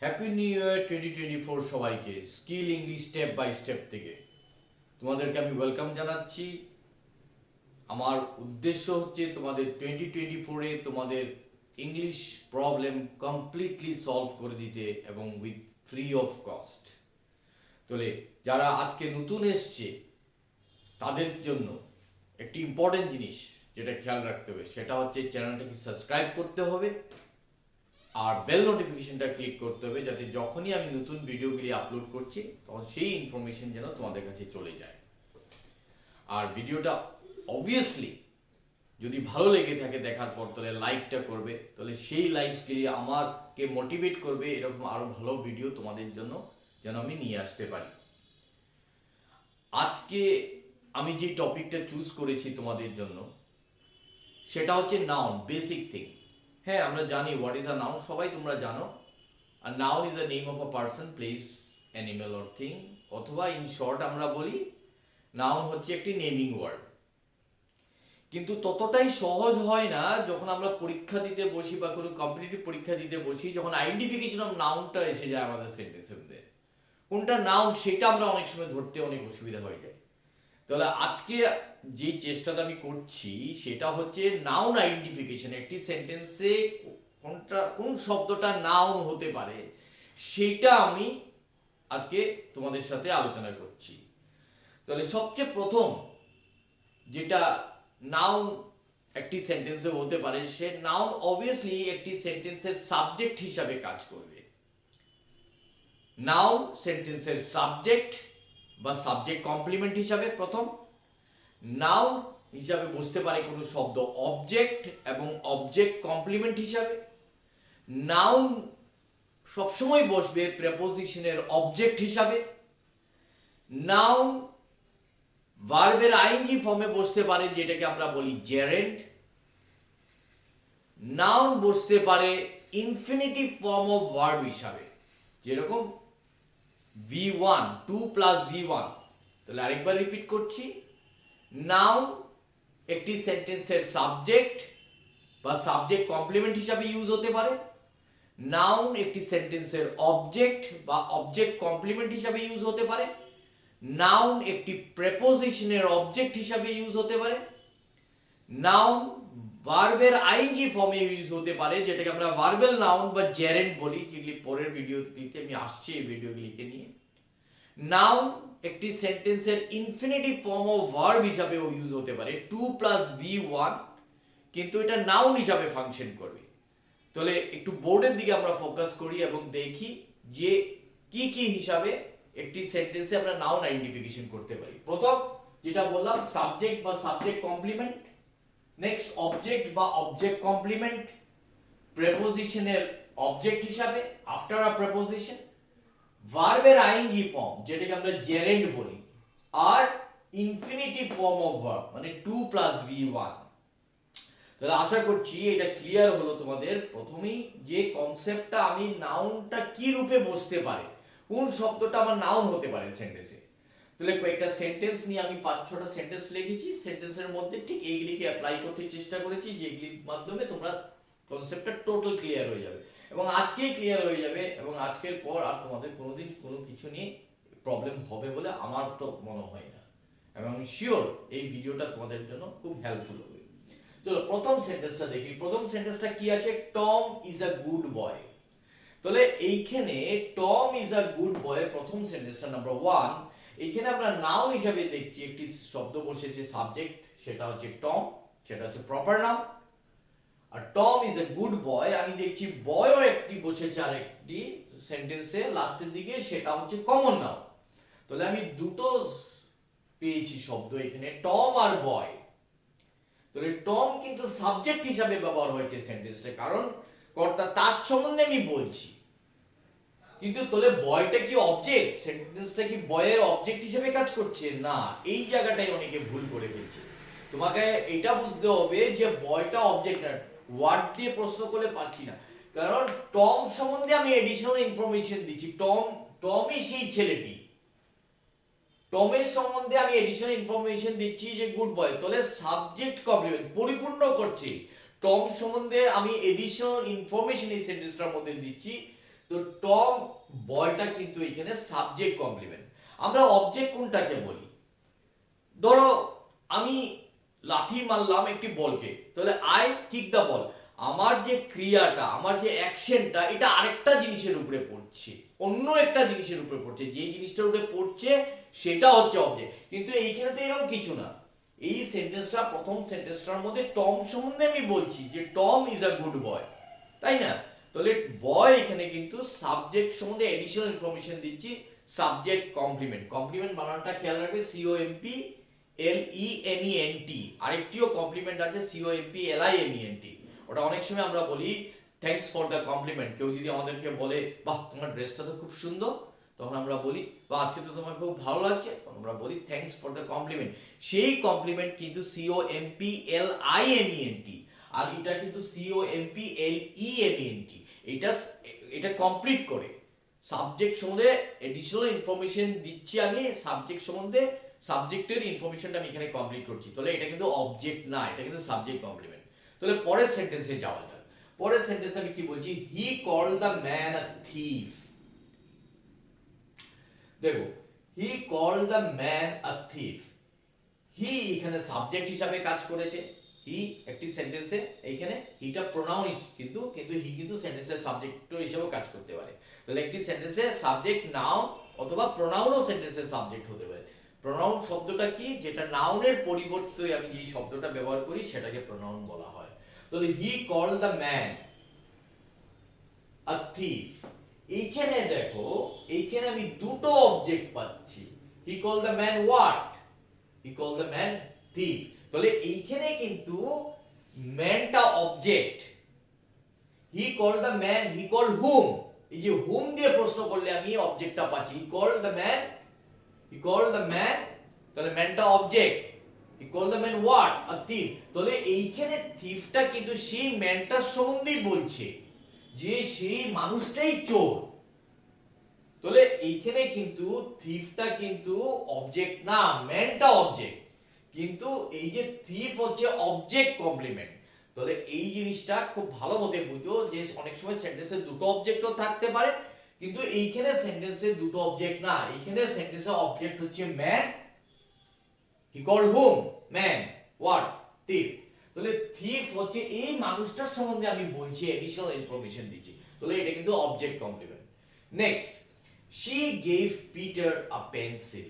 Happy new year 2024 সবাইকে। Skill English step by step থেকে তোমাদেরকে আমি ওয়েলকাম জানাচ্ছি। আমার উদ্দেশ্য হচ্ছে তোমাদের 2024-এ তোমাদের ইংলিশ প্রবলেম কমপ্লিটলি সলভ করে দিতে এবং উইথ ফ্রি অফ কস্ট। তাহলে যারা আজকে নতুন এসছে তাদের জন্য একটি ইম্পর্টেন্ট জিনিস যেটা খেয়াল রাখতে হবে সেটা হচ্ছে চ্যানেলটাকে সাবস্ক্রাইব করতে হবে আর বেল নোটিফিকেশনটা ক্লিক করতে হবে, যাতে যখনই আমি নতুন ভিডিওগুলি আপলোড করছি তখন সেই ইনফরমেশন যেন তোমাদের কাছে চলে যায়। আর ভিডিওটা অবভিয়াসলি যদি ভালো লেগে থাকে দেখার পর তাহলে লাইকটা করবে, তাহলে সেই লাইকসগুলি আমাকে মোটিভেট করবে এরকম আরও ভালো ভিডিও তোমাদের জন্য যেন আমি নিয়ে আসতে পারি। আজকে আমি যে টপিকটা চুজ করেছি তোমাদের জন্য সেটা হচ্ছে নাউন, বেসিক থিং। হ্যাঁ, আমরা জানি হোয়াট ইজ আ নাউন, সবাই তোমরা জানো। আর noun is a name of a person, place, animal or thing, অথবা ইন শর্ট আমরা বলি নাউন হচ্ছে একটি নেমিং ওয়ার্ড। কিন্তু ততটাই সহজ হয় না যখন আমরা পরীক্ষা দিতে বসি বা কোনো কম্পিটিটিভ পরীক্ষা দিতে বসি, যখন আইডেন্টিফিকেশন অফ নাউনটা এসে যায় আমাদের সেন্টেন্সের মধ্যে, কোনটা নাউন সেটা আমরা অনেক সময় ধরতে অনেক অসুবিধা হয়ে যায়। তাহলে আজকে যে চেষ্টাটা আমি করছি সেটা হচ্ছে নাউন আইডেন্টিফিকেশন। একটি সেন্টেন্সে কোন শব্দটা নাউন হতে পারে সেটা আমি আজকে তোমাদের সাথে আলোচনা করছি। তাহলে সবচেয়ে প্রথম যেটা নাউন একটি সেন্টেন্সে হতে পারে, সে নাউন অবভিয়াসলি একটি সেন্টেন্সের সাবজেক্ট হিসাবে কাজ করবে। নাউন সেন্টেন্সের সাবজেক্ট বা সাবজেক্ট কমপ্লিমেন্ট হিসাবে প্রথম। নাউন হিসাবে বুঝতে পারে কোনো শব্দ অবজেক্ট এবং অবজেক্ট কমপ্লিমেন্ট হিসাবে। নাউন সবসময় বসবে প্রেপোজিশনের অবজেক্ট হিসাবে। নাউন ভার্বের আইএনজি ফর্মে বসতে পারে, যেটাকে আমরা বলি জেরেন্ড। নাউন বসতে পারে ইনফিনিটিভ ফর্ম অফ ভার্ব হিসাবে, যেরকম V1, 2 প্লাস V1। তাহলে আরেকবার রিপিট করছি, নাউন একটি সেন্টেন্সের সাবজেক্ট বা সাবজেক্ট কমপ্লিমেন্ট হিসাবে ইউজ হতে পারে। নাউন একটি সেন্টেন্সের অবজেক্ট বা অবজেক্ট কমপ্লিমেন্ট হিসাবে ইউজ হতে পারে। নাউন একটি প্রেপোজিশনের অবজেক্ট হিসাবে ইউজ হতে পারে। নাউন ভার্বের আইএনজি ফর্মে ইউজ হতে পারে, যেটাকে আমরা ভার্বাল নাউন বা জেরেন্ড বলি, যেগুলি পরের ভিডিওতে আমি আসছি এই ভিডিওগুলিকে নিয়ে। নাউন একটি সেন্টেন্সের ইনফিনিটিভ ফর্ম অফ ভার্ব হিসাবেও ইউজ হতে পারে, 2 প্লাস V1, কিন্তু এটা নাউন হিসাবে ফাংশন করবে। তাহলে একটু বোর্ডের দিকে আমরা ফোকাস করি এবং দেখি যে কি কি হিসাবে একটি সেন্টেন্সে আমরা নাউন আইডেন্টিফিকেশন করতে পারি। প্রথম যেটা বললাম সাবজেক্ট বা সাবজেক্ট কমপ্লিমেন্ট, নেক্সট অবজেক্ট বা অবজেক্ট কমপ্লিমেন্ট, প্রেপোজিশনের অবজেক্ট হিসাবে আফটার আ প্রেপোজিশন, ভার্বের আইএনজি ফর্ম যেটাকে আমরা জেরেন্ড বলি, আর ইনফিনিটিভ ফর্ম অফ ভার্ব মানে 2 প্লাস V1। তাহলে আশা করছি এটা ক্লিয়ার হলো তোমাদের। প্রথমেই যে কনসেপ্টটা, আমি নাউনটা কি রূপে বসতে পারে, কোন শব্দটা আমার নাউন হতে পারে সেন্টেন্সে। তাহলে কয়েকটা সেন্টেন্স নিয়ে আমি 5-6টা সেন্টেন্স লিখেছি, সেন্টেন্সের মধ্যে ঠিক এইগুলিকে অ্যাপ্লাই করতে চেষ্টা করেছি, যেগুলির মাধ্যমে তোমরা কনসেপ্টটা টোটাল ক্লিয়ার হয়ে যাবে এবং আজকেই ক্লিয়ার হয়ে যাবে এবং আজকের পর আর তোমাদের কোনোদিন কোনো কিছু নিয়ে প্রবলেম হবে বলে আমার তো মনে হয় না, এবং আমি শিওর এই ভিডিওটা তোমাদের জন্য খুব হেল্পফুল হবে। চলো প্রথম সেন্টেন্সটা দেখি। প্রথম সেন্টেন্সটা কি আছে, Tom is a good boy. তাহলে এইখানে Tom is a good boy, প্রথম সেন্টেন্সটা নাম্বার 1। এইখানে আমরা নাউন হিসাবে দেখছি একটি শব্দ বসেছে সাবজেক্ট, সেটা হচ্ছে টম, সেটা হচ্ছে প্রপার নাউন। আর Tom is a good boy, আমি দেখছি বয়ও একটি বসেছে আরেকটি সেন্টেন্সে লাস্টের দিকে, সেটা হচ্ছে কমন নাউন। তাহলে আমি দুটো পেয়েছি শব্দ এখানে, টম আর বয়। তাহলে টম কিন্তু সাবজেক্ট হিসাবে ব্যবহার হয়েছে সেন্টেন্সটা, কারণ কর্তা তার সম্বন্ধে আমি বলছি। কিন্তু তাহলে বয়টা কি অবজেক্ট, সেন্টেন্সটা কি বয়ের অবজেক্ট হিসেবে কাজ করছে না, এই জায়গাটাই অনেকে ভুল করে ফেলছে। তোমাকে এটা বুঝতে হবে যে বয়টা অবজেক্ট না, ওয়ার্ড দিয়ে প্রশ্ন করলে পাচ্ছি না, কারণ টম সম্বন্ধে আমি এডিশনাল ইনফরমেশন দিচ্ছি। টমই সেই ছেলেটি, টমের সম্বন্ধে আমি এডিশনাল ইনফরমেশন দিচ্ছি যে গুড বয়। তাহলে সাবজেক্ট কমপ্লিমেন্ট পরিপূর্ণ করছি, টম সম্বন্ধে আমি এডিশনাল ইনফরমেশন এই সেন্টেন্সটার মধ্যে দিচ্ছি। তো টম বয়টা কিন্তু এখানে সাবজেক্ট কমপ্লিমেন্ট। আমরা অবজেক্ট কোনটাকে বলি? ধরো আমি লাথি মারলাম একটি বলকে, তাহলে আই কিক দ্য বল। আমার যে ক্রিয়াটা, আমার যে অ্যাকশনটা, এটা আরেকটা জিনিসের উপরে পড়ছে, অন্য একটা জিনিসের উপরে পড়ছে, যেই জিনিসটার উপরে পড়ছে সেটা হচ্ছে অবজেক্ট। কিন্তু এইখানে তো এরকম কিছু না। এই সেন্টেন্সটা, প্রথম সেন্টেন্সটার মধ্যে টম সম্বন্ধে আমি বলছি যে Tom is a good boy, তাই না? তাহলে বয় এখানে কিন্তু সাবজেক্ট সম্বন্ধে এডিশনাল ইনফরমেশন দিচ্ছি, সাবজেক্ট কমপ্লিমেন্ট। কমপ্লিমেন্ট বানানটা খেয়াল রাখবে, COMP LEMENT। আরেকটিও কমপ্লিমেন্ট আছে COMP LIMENT। ওটা অনেক সময় আমরা বলি থ্যাঙ্কস ফর দ্য কমপ্লিমেন্ট। কেউ যদি আমাদেরকে বলে বাহ তোমার ড্রেসটা তো খুব সুন্দর, তখন আমরা বলি বা আজকে তো তোমার খুব ভালো লাগছে, তখন আমরা বলি থ্যাঙ্কস ফর দ্য কমপ্লিমেন্ট। সেই কমপ্লিমেন্ট কিন্তু COMP LIMENT, আর এটা কিন্তু COMP LEMENT। এটা এটা কমপ্লিট করে সাবজেক্ট সম্বন্ধে এডিশনাল ইনফরমেশন দিচ্ছি আমি, সাবজেক্ট সম্বন্ধে সাবজেক্টের ইনফরমেশনটা আমি এখানে কমপ্লিট করছি। তাহলে এটা কিন্তু অবজেক্ট না, এটা কিন্তু সাবজেক্ট কমপ্লিমেন্ট। তাহলে পরের সেন্টেন্সে যাওয়া যাক। পরের সেন্টেন্সে আমি কি বলছি? He called the man a thief. দেখো, he called the man a thief. He এখানে সাবজেক্ট হিসাবে কাজ করেছে। হি একটি সেন্টেন্সে, এইখানে হিটা প্রোনাউন কিন্তু হি কিন্তু সেন্টেন্সের সাবজেক্ট হিসেবেও কাজ করতে পারে। তাহলে একটি সেন্টেন্সে সাবজেক্ট নাউন অথবা প্রোনাউনও সেন্টেন্সের সাবজেক্ট হতে পারে। প্রোনাউন শব্দটা কি? যেটা নাউনের পরিবর্তে আমি যে শব্দটা ব্যবহার করি সেটাকে প্রোনাউন বলা হয়। তাহলে he called the man a thief. এইখানে দেখো, এইখানে আমি দুটো অবজেক্ট পাচ্ছি। He called the man what? He called the man thief. তাহলে এইখানে কিন্তু ম্যানটা object. He called the man, he called whom. এই যে হুম দিয়ে প্রশ্ন করলে আমি অবজেক্টটা পাচ্ছি। He called the man, he called the man, তাহলে ম্যানটা object. He called the man what? A thief. তাহলে এইখানে থিফটা কিন্তু সেই ম্যানটার সম্বন্ধেই বলছে, যে সেই মানুষটাই চোর। তাহলে এইখানে কিন্তু থিফটা কিন্তু অবজেক্ট না, ম্যানটা অবজেক্ট। কিন্তু এই যে থিফ হচ্ছে অবজেক্ট কমপ্লিমেন্ট। তাহলে এই জিনিসটা খুব ভালো মতে বুঝো যে অনেক সময় সেন্টেন্সে দুটো অবজেক্টও থাকতে পারে, কিন্তু এইখানে সেন্টেন্সে দুটো অবজেক্ট না, এইখানে সেন্টেন্সের অবজেক্ট হচ্ছে man. He called hmm? Man. What? Thief. তাহলে থিফ হচ্ছে এই মানুষটার সম্বন্ধে আমি বলছি, এডিশনাল ইনফরমেশন দিচ্ছি। তাহলে এটা কিন্তু object complement. Next, she gave Peter a pencil।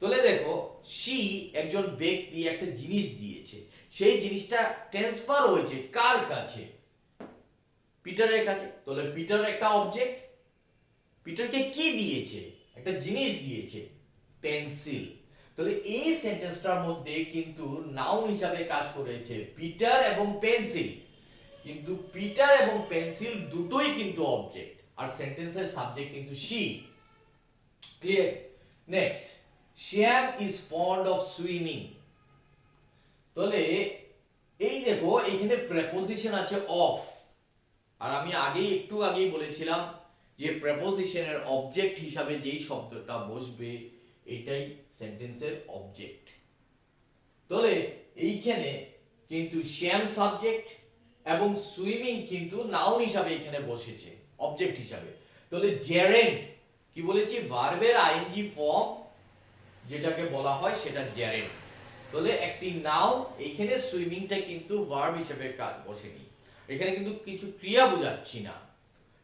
তাহলে দেখো, she একজন ব্যক্তি একটা জিনিস দিয়েছে, সেই জিনিসটা ট্রান্সফার হয়েছে কার কাছে? পিটারের কাছে। তাহলে পিটার একটা অবজেক্ট। পিটারকে কি দিয়েছে? একটা জিনিস দিয়েছে, পেন্সিল। তাহলে এই সেন্টেন্সটার মধ্যে কিন্তু নাউন হিসাবে কাজ করেছে পিটার এবং পেন্সিল। কিন্তু পিটার এবং পেন্সিল দুটোই কিন্তু অবজেক্ট, আর সেন্টেন্সের সাবজেক্ট কিন্তু she। Clear? Next, Shyam is fond of swimming. তাহলে এই দেখো, এখানে প্রেপোজিশন আছে অফ, আর আমি একটু আগেই বলেছিলাম যে প্রেপোজিশনের অবজেক্ট হিসাবে যেই শব্দটা বসবে এটাই সেন্টেন্সের অবজেক্ট। তাহলে এইখানে কিন্তু শ্যাম সাবজেক্ট এবং সুইমিং কিন্তু নাউন হিসাবে এখানে বসেছে, অবজেক্ট হিসাবে। তাহলে জেরেন্ট কি বলেছি? ভার্বের আইএনজি ফর্ম যেটাকে বলা হয় সেটা জেরেন্ট। তাহলে একটি নাউন, এইখানে সুইমিংটা কিন্তু ভার্ব হিসেবে কাজ বসেনি, এখানে কিন্তু কিছু ক্রিয়া বোঝাচ্ছি না,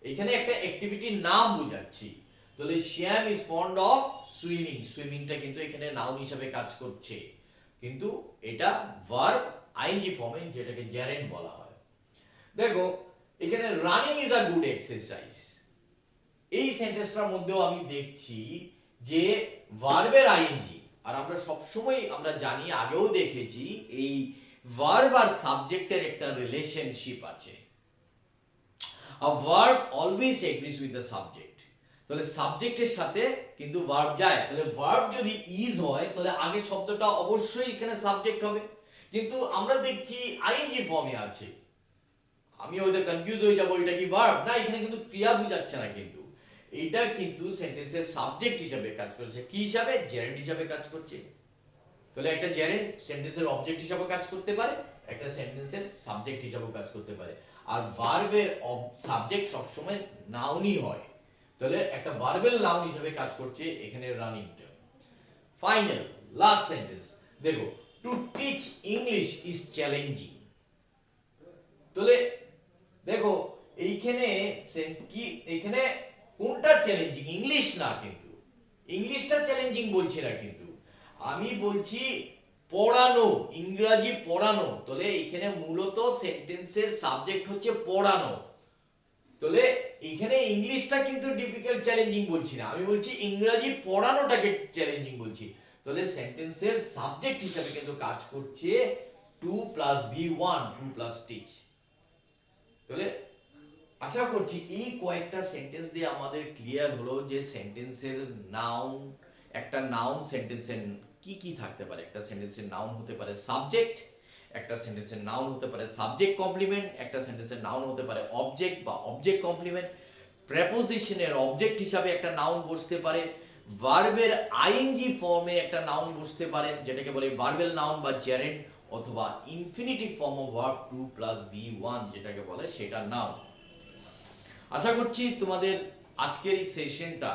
এখানে একটা অ্যাক্টিভিটির নাম বোঝাচ্ছি। তাহলে শ্যাম ইজ ফন্ড অফ সুইমিং, সুইমিংটা কিন্তু এখানে নাউন হিসেবে কাজ করছে, কিন্তু এটা ভার্ব আইএনজি ফর্মে, যেটাকে জেরেন্ট বলা হয়। দেখো, এখানে running is a good exercise. এই সেন্টেন্সটার মধ্যেও আমি দেখছি যে ভার্বের আইএনজি, আর আমরা সবসময় আমরা জানি, আগেও দেখেছি, এই ভার্ব আর সাবজেক্টের একটা রিলেশনশিপ আছে। A verb always agrees with the subject। তাহলে সাবজেক্টের সাথে কিন্তু ভার্ব যায়। তাহলে ভার্ব যদি ইজ হয় তাহলে আগের শব্দটা অবশ্যই এখানে সাবজেক্ট হবে, কিন্তু আমরা দেখছি আইএনজি ফর্মে আছে। আমি হয়তো কনফিউজ হয়ে যাব, এটা কি ভার্ব? না, এখানে কিন্তু ক্রিয়া বোঝাচ্ছে না, কিন্তু এটা কিন্তু সেন্টেন্সের সাবজেক্ট হিসাবে কাজ করছে। কি হিসাবে? জেরেন্ট হিসাবে কাজ করছে। তাহলে একটা জেরেন্ট সেন্টেন্সের অবজেক্ট হিসাবে কাজ করতে পারে, একটা সেন্টেন্সের সাবজেক্ট হিসাবে কাজ করতে পারে। আর ভার্বের সাবজেক্ট সবসময় নাউনই হয়, তাহলে একটা ভার্বেল নাউন হিসেবে কাজ করছে এখানে রানিংটা। ফাইনাল লাস্ট সেন্টেন্স দেখো, to teach English is challenging. তাহলে দেখো এইখানে কি, এখানে কোনটা চ্যালেঞ্জিং? ইংলিশ না, কিন্তু ইংলিশটা চ্যালেঞ্জিং বলছি না, কিন্তু আমি বলছি পড়ানো, ইংরাজি পড়ানো। তাহলে এখানে মূলত সেন্টেন্সের সাবজেক্ট হচ্ছে পড়ানো, তাহলে এখানে ইংলিশটা কিন্তু ডিফিকাল্ট চ্যালেঞ্জিং বলছি না, আমি বলছি ইংরাজি পড়ানোটাকে চ্যালেঞ্জিং বলছি। তাহলে সেন্টেন্সের সাবজেক্ট হিসেবে কিন্তু কাজ করছে to plus V one, to plus teach. তাহলে আশা করছি এই কয়েকটা সেন্টেন্স দিয়ে আমাদের ক্লিয়ার হলো যে সেন্টেন্সের নাউন, একটা নাউন সেন্টেন্সের কি কি থাকতে পারে। একটা সেন্টেন্সের নাউন হতে পারে সাবজেক্ট, একটা সেন্টেন্সের নাউন হতে পারে সাবজেক্ট কমপ্লিমেন্ট, একটা সেন্টেন্সের নাউন হতে পারে অবজেক্ট বা অবজেক্ট কমপ্লিমেন্ট, প্রেপোজিশনের অবজেক্ট হিসাবে একটা নাউন বসতে পারে, ভার্বের আইএনজি ফর্মে একটা নাউন বসতে পারে যেটাকে বলে ভার্বেল নাউন বা জেরেন্ড, অথবা infinitive form of verb to plus V one যেটাকে বলে সেটা নাউন। আশা করছি তোমাদের আজকের এই সেশনটা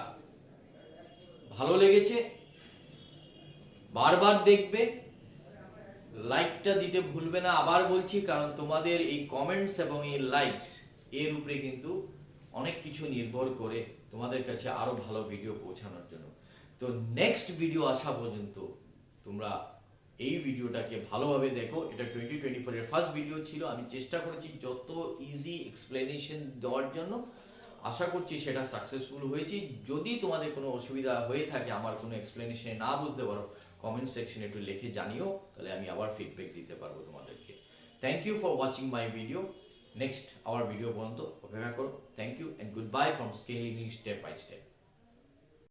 ভালো লেগেছে। বারবার দেখবে, লাইকটা দিতে ভুলবে না, আবার বলছি, কারণ তোমাদের এই কমেন্টস এবং এই লাইকস এর উপরে কিন্তু অনেক কিছু নির্ভর করে তোমাদের কাছে আরো ভালো ভিডিও পৌঁছানোর জন্য। তো নেক্সট ভিডিও আসা পর্যন্ত তোমরা এই ভিডিওটাকে ভালোভাবে দেখো। এটা 2024 এর ফার্স্ট ভিডিও ছিল, আমি চেষ্টা করেছি যত ইজি এক্সপ্লেনেশন দেওয়ার জন্য। আশা করছি সেটা সাকসেসফুল হয়েছি। যদি তোমাদের কোনো অসুবিধা হয়ে থাকে, আমার কোনো এক্সপ্লেনেশন না বুঝতে পারো, কমেন্ট সেকশনে একটু লিখে জানিও, তাহলে আমি আবার ফিডব্যাক দিতে পারবো তোমাদেরকে। Thank you for watching my video. Next our video পর্যন্ত অপেক্ষা করো। Thank you and good bye from scale English step by step.